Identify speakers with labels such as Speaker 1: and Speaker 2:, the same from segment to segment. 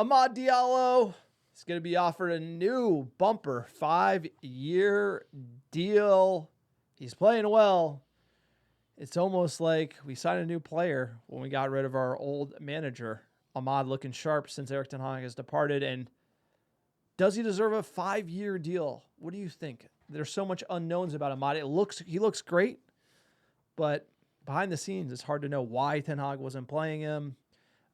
Speaker 1: Amad Diallo is going to be offered a new bumper 5-year deal. He's playing well. It's almost like we signed a new player when we got rid of our old manager. Amad looking sharp since Erik ten Hag has departed. And does he deserve a 5-year deal? What do you think? There's so much unknowns about Amad. He looks great, but behind the scenes, it's hard to know why Ten Hag wasn't playing him,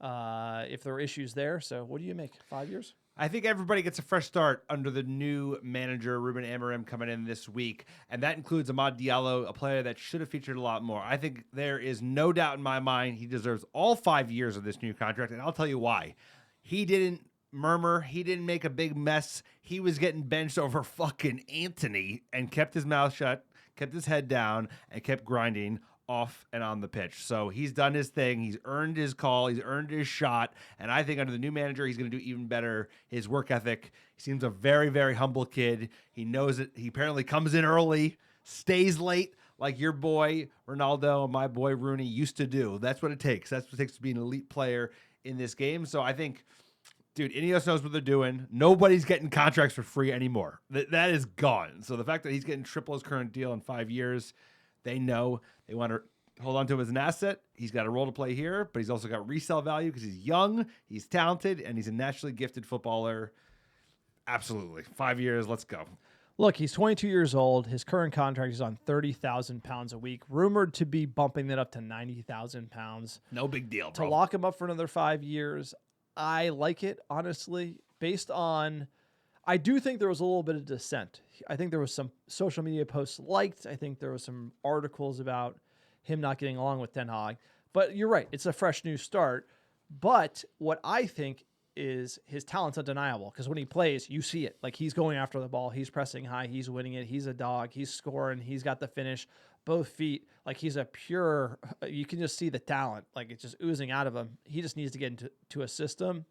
Speaker 1: if there were issues there. So what do you make? 5 years?
Speaker 2: I think everybody gets a fresh start under the new manager, Ruben Amorim, coming in this week, and that includes Amad Diallo, a player that should have featured a lot more. I think there is no doubt in my mind he deserves all 5 years of this new contract, and I'll tell you why. He didn't murmur. He didn't make a big mess. He was getting benched over fucking Anthony and kept his mouth shut, kept his head down, and kept grinding off and on the pitch. So he's done his thing. He's earned his call. He's earned his shot. And I think under the new manager, he's going to do even better. His work ethic. He seems a very, very humble kid. He knows it. He apparently comes in early, stays late, like your boy Ronaldo and my boy Rooney used to do. That's what it takes. That's what it takes to be an elite player in this game. So I think, dude, Ineos knows what they're doing. Nobody's getting contracts for free anymore. That is gone. So the fact that he's getting triple his current deal in 5 years, they know they want to hold on to him as an asset. He's got a role to play here, but he's also got resale value because he's young, he's talented, and he's a naturally gifted footballer. Absolutely. 5 years, let's go.
Speaker 1: Look, he's 22 years old. His current contract is on £30,000 a week, rumored to be bumping that up to £90,000.
Speaker 2: No big deal, bro.
Speaker 1: To lock him up for another 5 years, I like it, honestly, based on... I do think there was a little bit of dissent. I think there was some social media posts liked. I think there was some articles about him not getting along with Ten Hag. But you're right. It's a fresh new start. But what I think is his talent's undeniable because when he plays, you see it. Like he's going after the ball. He's pressing high. He's winning it. He's a dog. He's scoring. He's got the finish. Both feet. Like he's a pure, you can just see the talent. Like it's just oozing out of him. He just needs to get into a system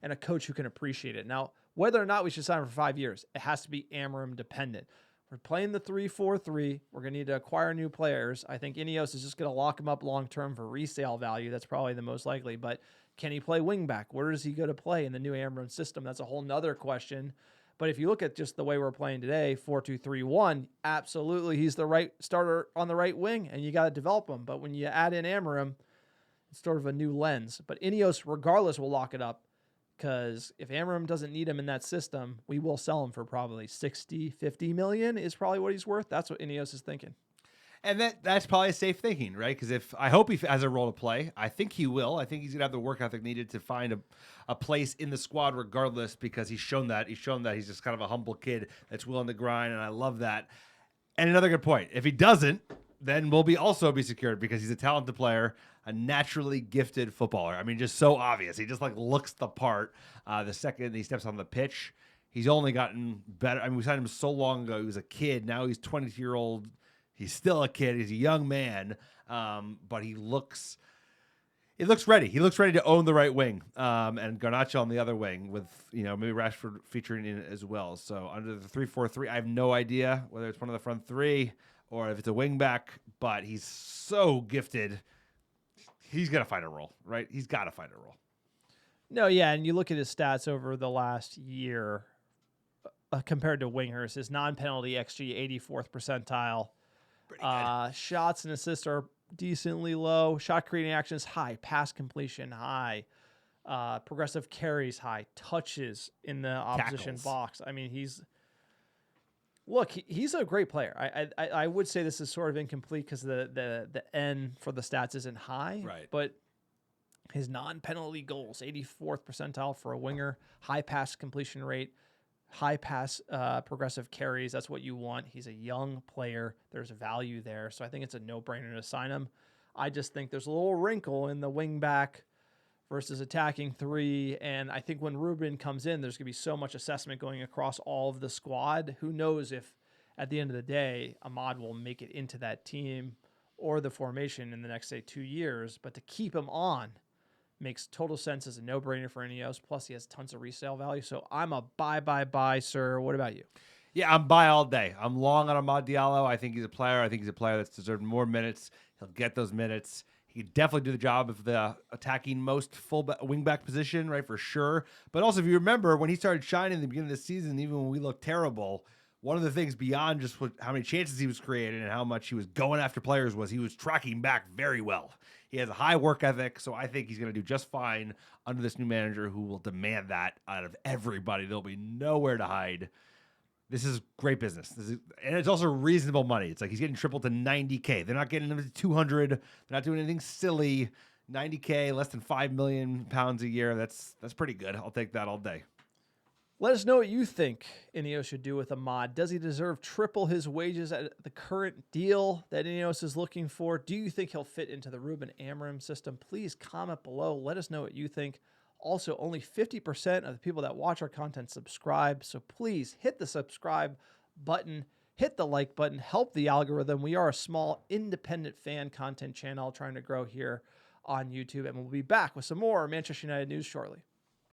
Speaker 1: and a coach who can appreciate it. Now, whether or not we should sign him for 5 years, it has to be Amorim dependent. We're playing the 3-4-3. We're going to need to acquire new players. I think Ineos is just going to lock him up long-term for resale value. That's probably the most likely. But can he play wingback? Where does he go to play in the new Amorim system? That's a whole nother question. But if you look at just the way we're playing today, 4-2-3-1, absolutely he's the right starter on the right wing, and you got to develop him. But when you add in Amorim, it's sort of a new lens. But Ineos, regardless, will lock it up. Because if Amorim doesn't need him in that system, we will sell him for probably 60, 50 million is probably what he's worth. That's what Ineos is thinking.
Speaker 2: And that's probably safe thinking, right? Because I hope he has a role to play. I think he will. I think he's going to have the work ethic needed to find a place in the squad regardless because he's shown that. He's shown that he's just kind of a humble kid that's willing to grind, and I love that. And another good point. If he doesn't, then we'll also be secured because he's a talented player, a naturally gifted footballer. I mean, just so obvious. He just like looks the part. The second he steps on the pitch, he's only gotten better. I mean, we signed him so long ago. He was a kid. Now he's 22-year-old. He's still a kid. He's a young man, but he looks ready. He looks ready to own the right wing, and Garnacho on the other wing with maybe Rashford featuring in it as well. So under the 3-4-3, I have no idea whether it's one of the front three or if it's a wing back, but he's so gifted. He's got to find a role, right? He's got to find a role.
Speaker 1: No, yeah, and you look at his stats over the last year compared to wingers, his non-penalty XG, 84th percentile.
Speaker 2: Pretty good.
Speaker 1: Shots and assists are decently low. Shot creating actions, high. Pass completion, high. Progressive carries, high. Touches in the opposition box. I mean, he's a great player. I would say this is sort of incomplete because the N for the stats isn't high.
Speaker 2: Right.
Speaker 1: But his non-penalty goals, 84th percentile for a winger. High pass completion rate. High pass progressive carries, that's what you want. He's a young player. There's value there. So I think it's a no-brainer to sign him. I just think there's a little wrinkle in the wing back versus attacking three. And I think when Ruben comes in, there's going to be so much assessment going across all of the squad. Who knows if at the end of the day, Amad will make it into that team or the formation in the next, say, 2 years. But to keep him on makes total sense as a no-brainer for Ineos. Plus, he has tons of resale value. So I'm a buy, sir. What about you?
Speaker 2: Yeah, I'm buy all day. I'm long on Amad Diallo. I think he's a player. I think he's a player that's deserved more minutes. He'll get those minutes. He could definitely do the job of the attacking most wingback position, right, for sure. But also, if you remember, when he started shining in the beginning of the season, even when we looked terrible, one of the things beyond just how many chances he was creating and how much he was going after players was he was tracking back very well. He has a high work ethic, so I think he's going to do just fine under this new manager who will demand that out of everybody. There'll be nowhere to hide. This is great business. And it's also reasonable money. It's like he's getting tripled to 90K. They're not getting him to 200. They're not doing anything silly. 90K, less than 5 million pounds a year. That's pretty good. I'll take that all day.
Speaker 1: Let us know what you think Ineos should do with Amad. Does he deserve triple his wages at the current deal that Ineos is looking for? Do you think he'll fit into the Ruben Amorim system? Please comment below. Let us know what you think. Also, only 50% of the people that watch our content subscribe. So please hit the subscribe button, hit the like button, help the algorithm. We are a small independent fan content channel trying to grow here on YouTube. And we'll be back with some more Manchester United news shortly.